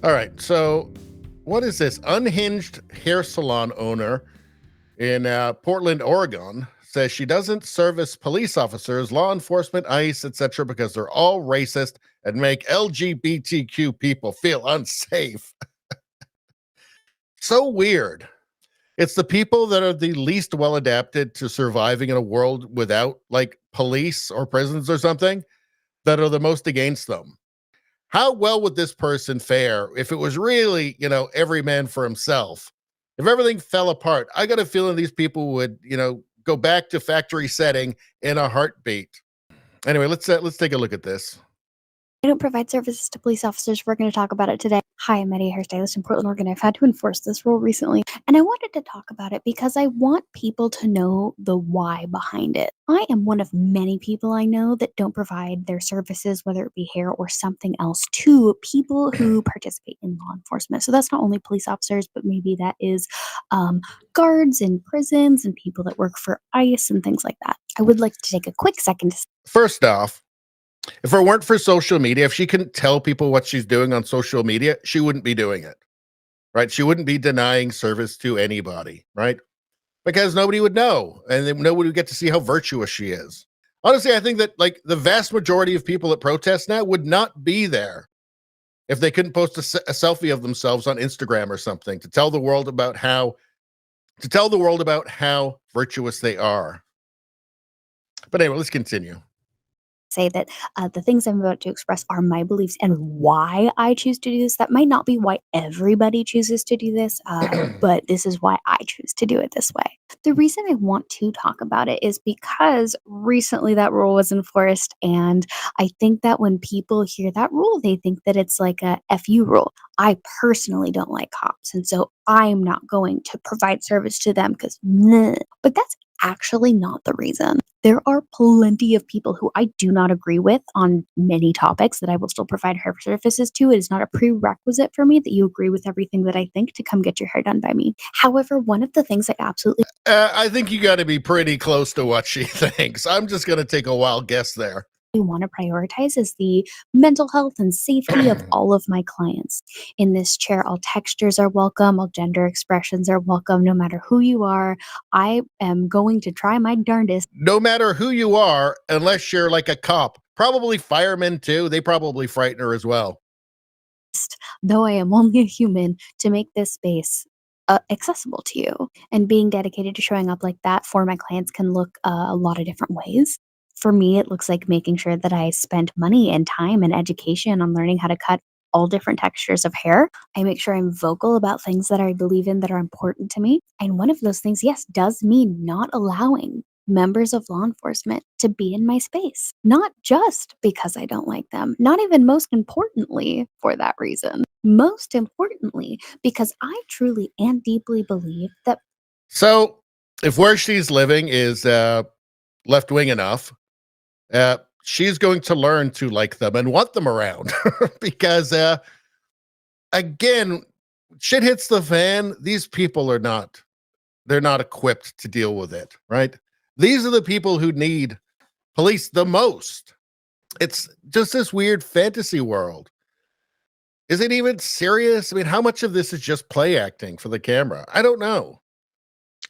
All right. So, what is this? Unhinged hair salon owner in Portland, Oregon, says she doesn't service police officers, law enforcement, ICE, etc., because they're all racist and make LGBTQ people feel unsafe. So weird. It's the people that are the least well adapted to surviving in a world without like police or prisons or something that are the most against them. How well would this person fare if it was really, every man for himself? If everything fell apart, I got a feeling these people would, go back to factory setting in a heartbeat. Anyway, let's take a look at this. I don't provide services to police officers. We're going to talk about it today. Hi, I'm Eddie, hairstylist in Portland, Oregon. I've had to enforce this rule recently, and I wanted to talk about it because I want people to know the why behind it. I am one of many people I know that don't provide their services, whether it be hair or something else, to people who participate in law enforcement. So that's not only police officers, but maybe that is guards in prisons and people that work for ICE and things like that. I would like to take a quick second to First off, if it weren't for social media, if she couldn't tell people what she's doing on social media, she wouldn't be doing it, right? She wouldn't be denying service to anybody, right? Because nobody would know, and then nobody would get to see how virtuous she is. Honestly, I think that like the vast majority of people at protests now would not be there if they couldn't post a selfie of themselves on Instagram or something to tell the world about how virtuous they are. But anyway, let's continue. say that the things I'm about to express are my beliefs and why I choose to do this. That might not be why everybody chooses to do this, but this is why I choose to do it this way. The reason I want to talk about it is because recently that rule was enforced, and I think that when people hear that rule, they think that it's like a FU rule. I personally don't like cops, and so I'm not going to provide service to them because, but that's actually not the reason. There are plenty of people who I do not agree with on many topics that I will still provide hair services to. It is not a prerequisite for me that you agree with everything that I think to come get your hair done by me. However, one of the things I absolutely I think you got to be pretty close to what she thinks. I'm just going to take a wild guess there. want to prioritize is the mental health and safety of all of my clients. In this chair, all textures are welcome, all gender expressions are welcome, no matter who you are. I am going to try my darndest. No matter who you are, unless you're like a cop, probably firemen too. They probably frighten her as well. Though I am only a human, to make this space accessible to you. And being dedicated to showing up like that for my clients can look a lot of different ways. For me, it looks like making sure that I spend money and time and education on learning how to cut all different textures of hair. I make sure I'm vocal about things that I believe in that are important to me. And one of those things, yes, does mean not allowing members of law enforcement to be in my space. Not just because I don't like them, not even most importantly for that reason. Most importantly, because I truly and deeply believe that. So, if where she's living is left wing enough, she's going to learn to like them and want them around because, again, shit hits the fan. These people they're not equipped to deal with it, right? These are the people who need police the most. It's just this weird fantasy world. Is it even serious? I mean, how much of this is just play acting for the camera? I don't know.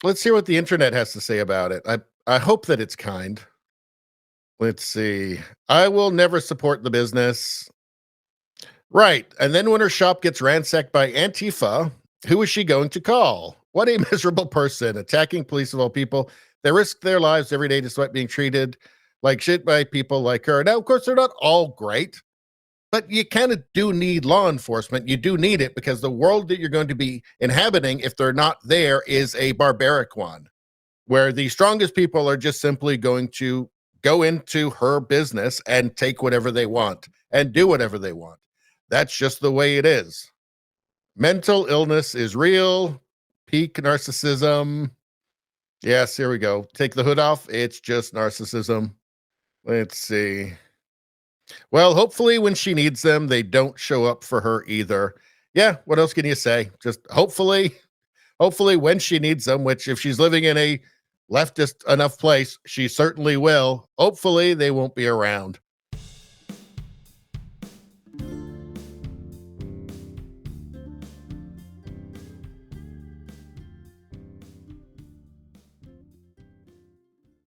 Let's hear what the internet has to say about it. I hope that it's kind. Let's see. I will never support the business. Right. And then when her shop gets ransacked by Antifa, who is she going to call? What a miserable person, attacking police of all people. They risk their lives every day despite being treated like shit by people like her. Now, of course, they're not all great, but you kind of do need law enforcement. You do need it because the world that you're going to be inhabiting, if they're not there, is a barbaric one where the strongest people are just simply going to go into her business and take whatever they want and do whatever they want. That's just the way it is. Mental illness is real. Peak narcissism. Yes, here we go. Take the hood off. It's just narcissism. Let's see. Well, hopefully when she needs them, they don't show up for her either. Yeah, what else can you say? Just hopefully when she needs them, which if she's living in a leftist enough place, she certainly will. Hopefully they won't be around.